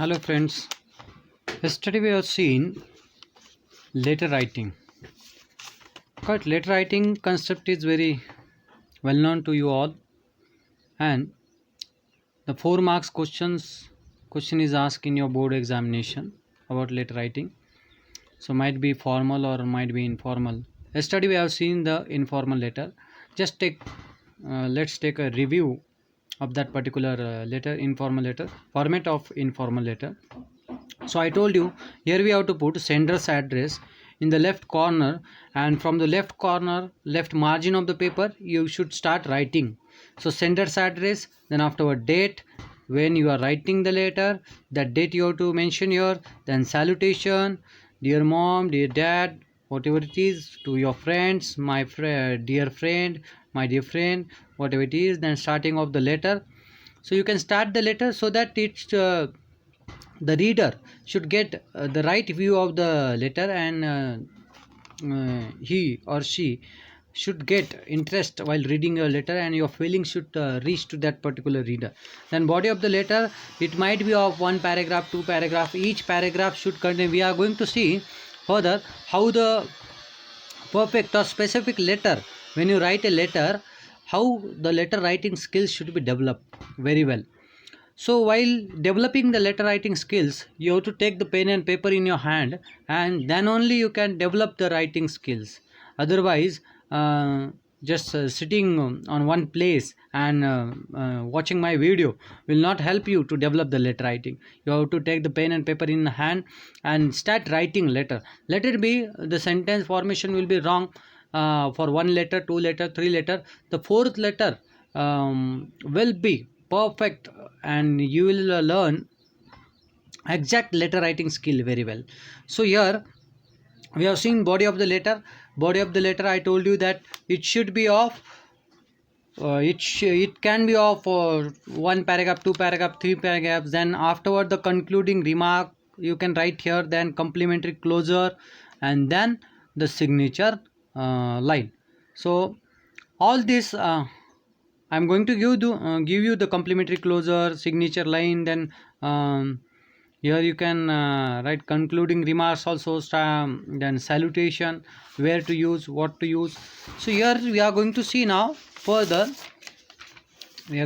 Hello friends, yesterday we have seen letter writing. But letter writing concept is very well known to you all, and the 4 marks question is asked in your board examination about letter writing. So might be formal or might be informal. Yesterday we have seen the informal letter. Just take let's take a review of that particular letter, informal letter, format of informal letter. So I told you, here we have to put sender's address in the left corner, and from the left corner, left margin of the paper, you should start writing. So sender's address, then afterward date, when you are writing the letter, that date you have to mention here, then salutation, dear mom, dear dad, whatever it is, to your friends, my dear friend, my dear friend, whatever it is, then starting of the letter. So you can start the letter so that it's the reader should get the right view of the letter, and he or she should get interest while reading your letter, and your feelings should reach to that particular reader. Then body of the letter, it might be of 1 paragraph, 2 paragraph. Each paragraph should contain, we are going to see further how the perfect or specific letter, when you write a letter, how the letter writing skills should be developed very well. So while developing the letter writing skills, you have to take the pen and paper in your hand, and then only you can develop the writing skills. Otherwise, just sitting on one place and watching my video will not help you to develop the letter writing. You have to take the pen and paper in the hand and start writing letter. Let it be the sentence formation will be wrong for 1 letter, 2 letter, 3 letter. The 4th letter will be perfect, and you will learn exact letter writing skill very well. So here we have seen body of the letter. Body of the letter, I told you that it should be of it can be of 1 paragraph, 2 paragraph, 3 paragraphs. Then afterward the concluding remark you can write here, then complimentary closure, and then the signature line. So all this I'm going to give you the complimentary closure, signature line, then here you can write concluding remarks also, then salutation, where to use, what to use. So here we are going to see now further, the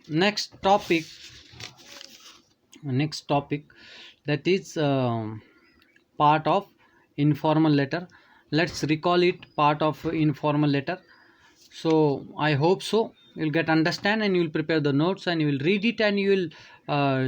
next topic, that is part of informal letter. Let's recall it, part of informal letter. So I hope so you'll get understand, and you'll prepare the notes, and you will read it, and you will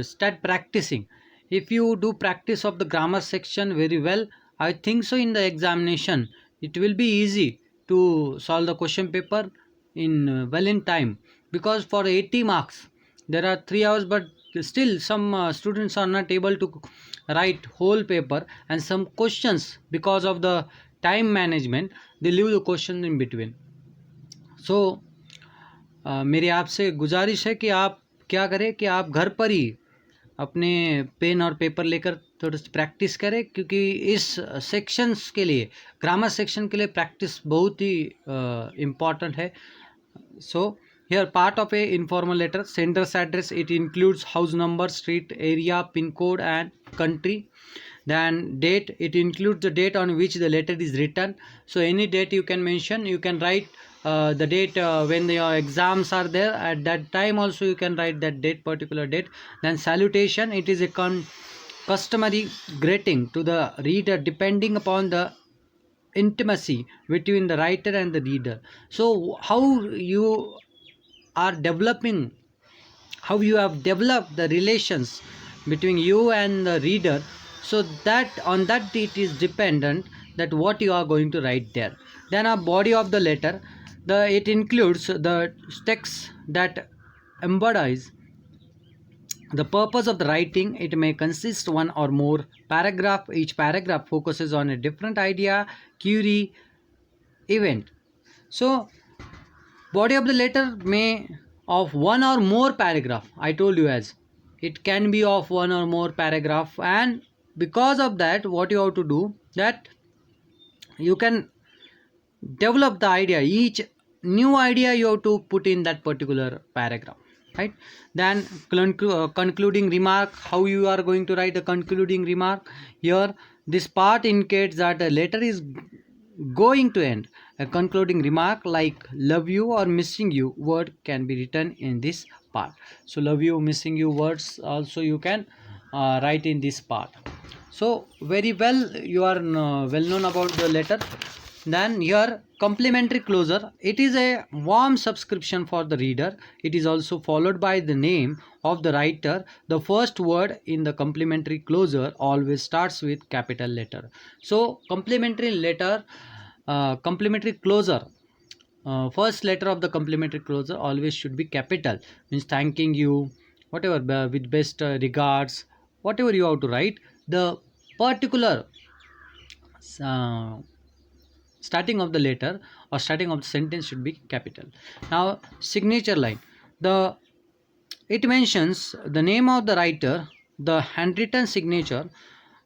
start practicing. If you do practice of the grammar section very well, I think so in the examination it will be easy to solve the question paper in in time, because for 80 marks there are 3 hours, but still some students are not able to write whole paper, and some questions, because of the time management, they leave the question in between. सो मेरी आपसे गुजारिश है कि आप क्या करें कि आप घर पर ही अपने पेन और पेपर लेकर थोड़ा सा प्रैक्टिस करें, क्योंकि इस सेक्शंस के लिए, ग्रामर सेक्शन के लिए प्रैक्टिस बहुत ही इम्पॉर्टेंट है. सो here part of a informal letter, sender's address, it includes house number, street, area, pin code, and country. Then date, it includes the date on which the letter is written. So any date you can mention, you can write the date when your exams are there, at that time also you can write that date, particular date. Then salutation, it is a customary greeting to the reader depending upon the intimacy between the writer and the reader. So how you are developing, how you have developed the relations between you and the reader, so that on that it is dependent that what you are going to write there. Then a body of the letter, it includes the text that embodies the purpose of the writing. It may consist one or more paragraph. Each paragraph focuses on a different idea, query, event. So body of the letter may of 1 or more paragraph. I told you, as it can be of 1 or more paragraph, and because of that what you have to do, that you can develop the idea. Each new idea you have to put in that particular paragraph. right? Then concluding remark, how you are going to write the concluding remark here. This part indicates that the letter is going to end. A concluding remark like love you or missing you word can be written in this part. So love you, missing you words also you can write in this part. So very well you are well known about the letter. Then here complimentary closer, it is a warm subscription for the reader. It is also followed by the name of the writer. The first word in the complimentary closer always starts with capital letter. So complimentary letter, complimentary closer, first letter of the complimentary closer always should be capital, means thanking you, whatever, with best regards, whatever you have to write, the particular uh, starting of the letter or starting of the sentence should be capital. Now signature line, the it mentions the name of the writer. The handwritten signature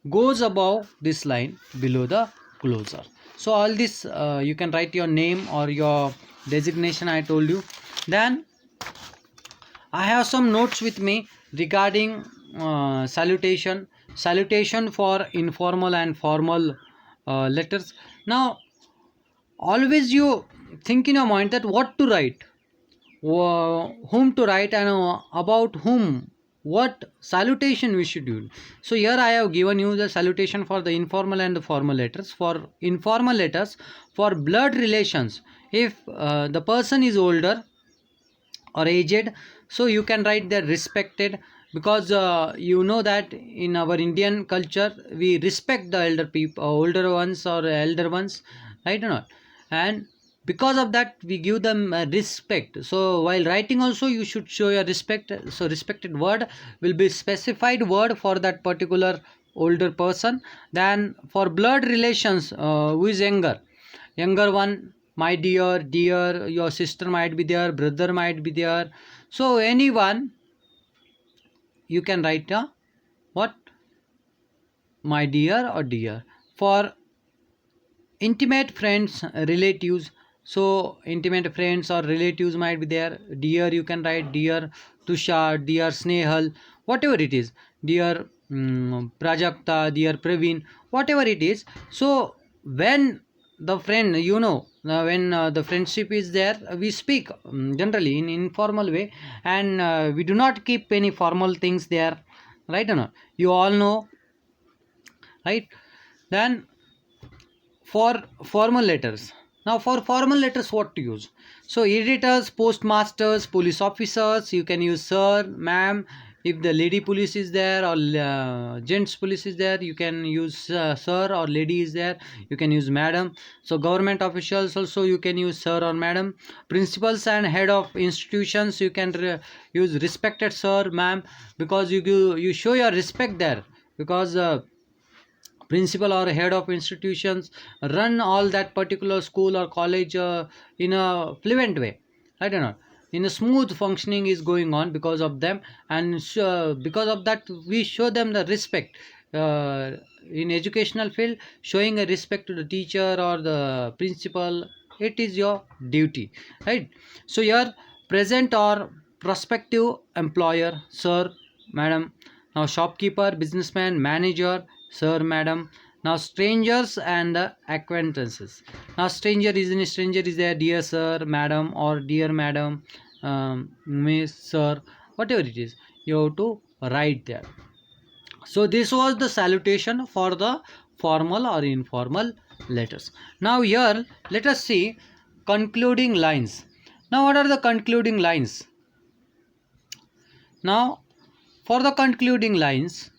goes above this line below the closer. So all this you can write your name or your designation I told you. Then I have some notes with me regarding salutation for informal and formal letters. Now always you think in your mind that what to write, whom to write, and about whom, what salutation we should use. So here I have given you the salutation for the informal and the formal letters. For informal letters, for blood relations, if the person is older or aged, so you can write their respected, because you know that in our Indian culture we respect the elder people, older ones or elder ones, right or not? And because of that we give them respect. So while writing also you should show your respect. So respected word will be specified word for that particular older person. Then for blood relations, who is younger one, my dear, your sister might be there, brother might be there, so anyone you can write a what, my dear or dear. For intimate friends, relatives, so intimate friends or relatives might be there, dear you can write dear Tushar, dear Snehal, whatever it is, dear Prajakta, dear Praveen, whatever it is. So when the friend, you know, when the friendship is there, we speak generally in informal way, and we do not keep any formal things there, right or not? You all know, right? Then for formal letters, now for formal letters what to use? So editors, postmasters, police officers, you can use sir, ma'am. If the lady police is there or gents police is there, you can use sir, or lady is there, you can use madam. So government officials also you can use sir or madam. Principals and head of institutions, you can use respected sir, ma'am, because you show your respect there, because principal or head of institutions run all that particular school or college in a fluent way, right or not? In a smooth functioning is going on because of them, and because of that we show them the respect. In educational field, showing a respect to the teacher or the principal, it is your duty, right? So your present or prospective employer, sir, madam. Now shopkeeper, businessman, manager, sir, madam. Now strangers and acquaintances. Now stranger is there, dear sir, madam, or dear madam, miss, sir, whatever it is, you have to write there. So this was the salutation for the formal or informal letters. Now here let us see concluding lines. Now what are the concluding lines? Now for the concluding lines,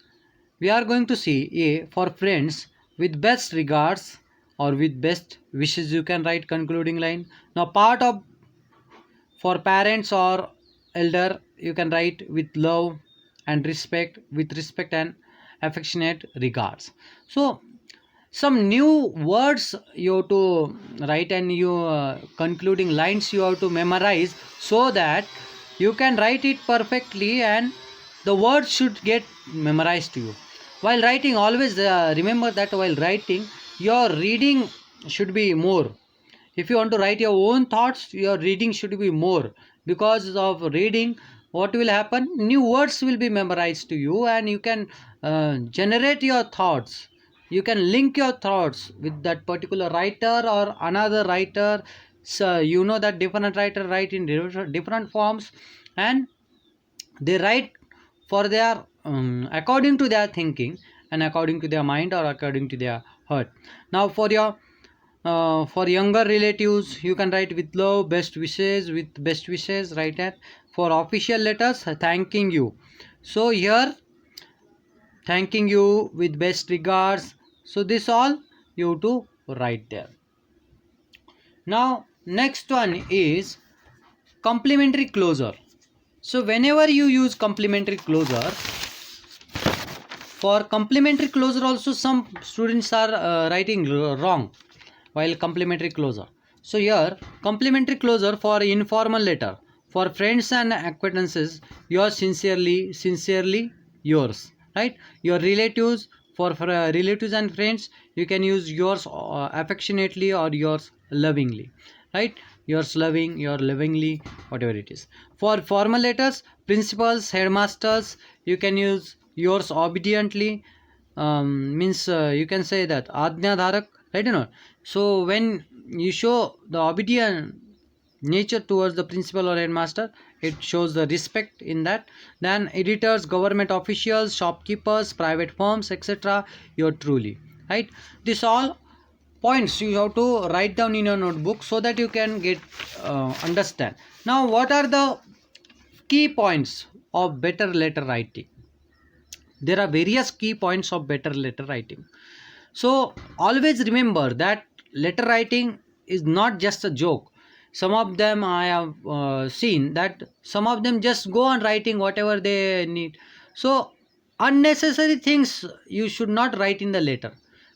we are going to see a for friends with best regards or with best wishes, you can write concluding line. Now part of for parents or elder, you can write with love and respect, with respect and affectionate regards. So some new words you have to write, and you concluding lines you have to memorize, so that you can write it perfectly and the words should get memorized to you. While writing, always remember that while writing your reading should be more. If you want to write your own thoughts, your reading should be more. Because of reading, what will happen? New words will be memorized to you, and you can generate your thoughts. You can link your thoughts with that particular writer or another writer. So you know that different writer write in different forms, and they write for their according to their thinking and according to their mind or according to their heart. Now for younger relatives, you can write with love, best wishes, with best wishes, write that. For official letters, thanking you. So here, thanking you with best regards. So this all you to write there. Now next one is complementary closer. So whenever you use complementary closer, for complementary closer also some students are writing wrong while complementary closer. So here complementary closer for informal letter, for friends and acquaintances, yours sincerely yours, right? Your relatives, for relatives and friends, you can use yours affectionately or yours lovingly, right? Yours loving, your lovingly, whatever it is. For formal letters, principals, headmasters, you can use yours obediently. Means you can say that ajna dharak, right? So when you show the obedient nature towards the principal or headmaster, it shows the respect in that. Then editors, government officials, shopkeepers, private firms, etc., you're truly, right? This all points you have to write down in your notebook so that you can get understand. Now what are the key points of better letter writing? There are various key points of better letter writing. So always remember that letter writing is not just a joke. Some of them I have seen that some of them just go on writing whatever they need. So unnecessary things you should not write in the letter,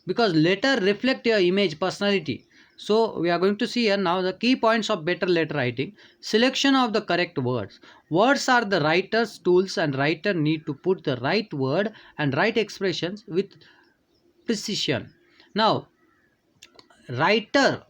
because letter reflect your image, personality. So we are going to see here now the key points of better letter writing. Selection of the correct words. Words are the writer's tools, and writer need to put the right word and right expressions with precision. Now writer,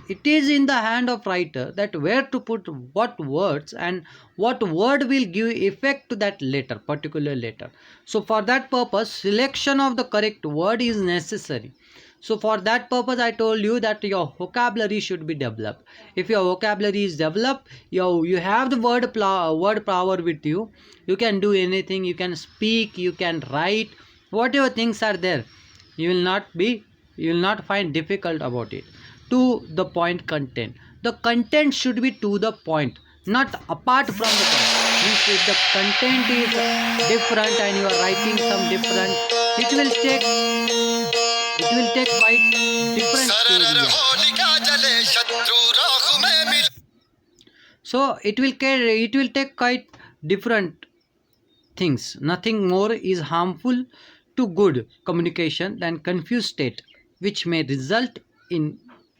it is in the hand of writer that where to put what words and what word will give effect to that letter, particular letter. So for that purpose, selection of the correct word is necessary. So for that purpose I told you that your vocabulary should be developed. If your vocabulary is developed, you have the word power with you. You can do anything, you can speak, you can write, whatever things are there, you will not be, you will not find difficult about it. To the point content, the content should be to the point, not apart from the point. Means if the content is different and you are writing some different, it will take quite different area. So it will take quite different things. Nothing more is harmful to good communication than confused state, which may result in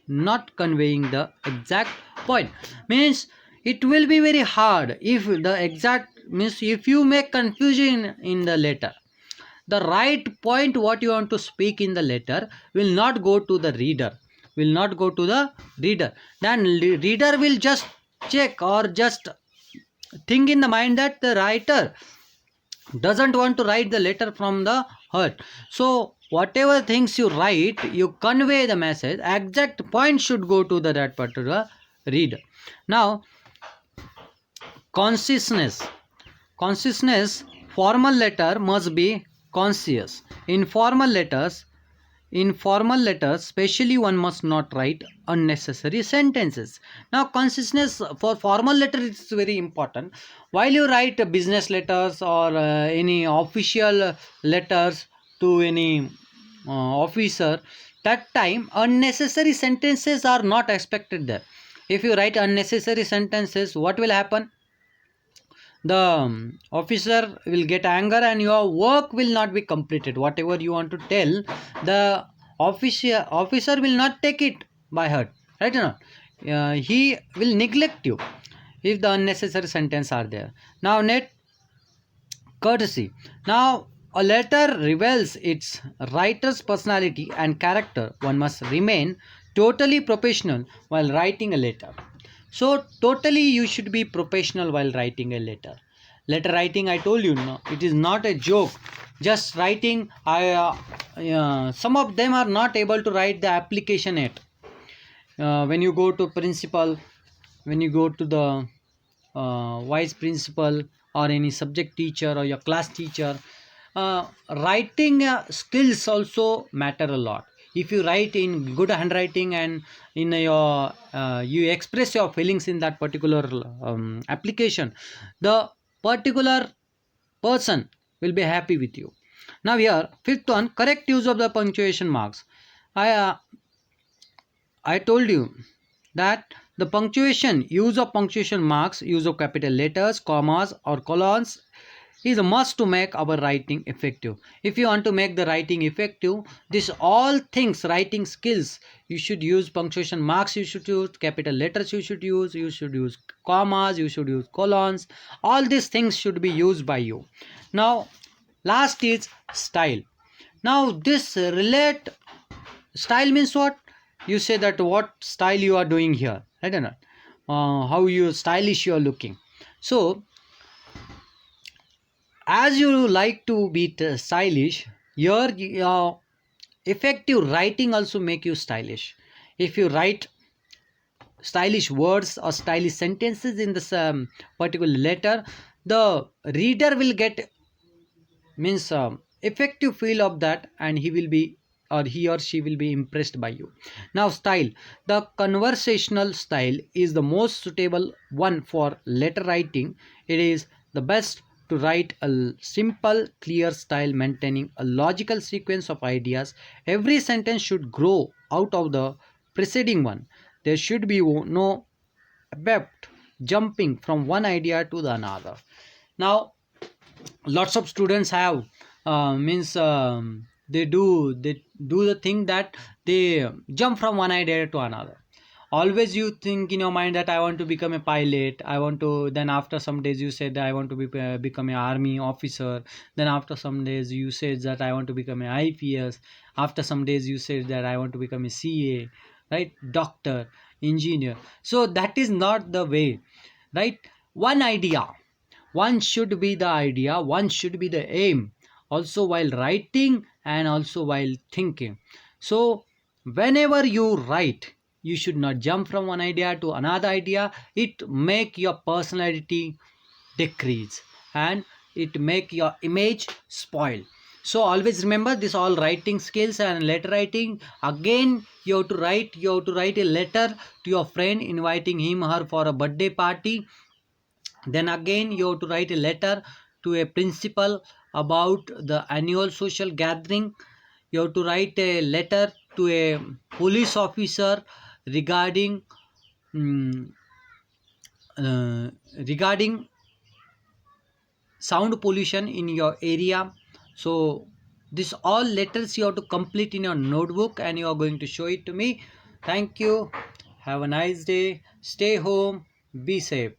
not conveying the exact point. Means it will be very hard if the exact, means if you make confusion in the letter, the right point what you want to speak in the letter will not go to the reader, will not go to the reader. Then reader will just check or just think in the mind that the writer doesn't want to write the letter from the heart. So whatever things you write, you convey the message, exact point should go to that particular reader. Now consciousness, formal letter must be conscious. Informal letters especially, one must not write unnecessary sentences. Now consciousness for formal letter is very important. While you write business letters or any official letters to any officer, that time unnecessary sentences are not expected there. If you write unnecessary sentences, what will happen? The officer will get anger and your work will not be completed. Whatever you want to tell, the officer will not take it by heart, right or not? He will neglect you if the unnecessary sentence are there. Now net courtesy. Now a letter reveals its writer's personality and character. One must remain totally professional while writing a letter. So totally you should be professional while writing a letter. Letter writing, I told you, no, it is not a joke. Just writing, some of them are not able to write the application yet. When you go to principal, when you go to the vice principal or any subject teacher or your class teacher, writing skills also matter a lot. If you write in good handwriting and in your you express your feelings in that particular application, the particular person will be happy with you. Now here, fifth one, correct use of the punctuation marks. I uh, i told you that the punctuation, use of punctuation marks, use of capital letters, commas or colons is a must to make our writing effective. If you want to make the writing effective, this all things, writing skills, you should use punctuation marks, you should use capital letters, you should use commas, you should use colons. All these things should be used by you. Now last is style. Now this relate, style means what? You say that what style you are doing here, I don't know, how you stylish you are looking. So as you like to be stylish, your effective writing also make you stylish. If you write stylish words or stylish sentences in this particular letter, the reader will get, means effective feel of that, and he will be, or he or she will be impressed by you. Now style, the conversational style is the most suitable one for letter writing. It is the best to write a simple clear style maintaining a logical sequence of ideas. Every sentence should grow out of the preceding one. There should be no abrupt jumping from one idea to the another. Now lots of students have means they do the thing that they jump from one idea to another. Always you think in your mind that I want to become a pilot, I want to, then after some days you said I want to become an army officer, then after some days you said that I want to become an IPS, after some days you said that I want to become a CA, right, doctor, engineer. So that is not the way, right? One idea, one should be the idea, one should be the aim, also while writing and also while thinking. So whenever you write, you should not jump from one idea to another idea. It make your personality decrease, and it make your image spoil. So always remember this all writing skills and letter writing. Again you have to write a letter to your friend inviting him or her for a birthday party. Then again you have to write a letter to a principal about the annual social gathering. You have to write a letter to a police officer regarding mm, uh, regarding sound pollution in your area. So this all letters you have to complete in your notebook and you are going to show it to me. Thank you. Have a nice day. Stay home. Be safe.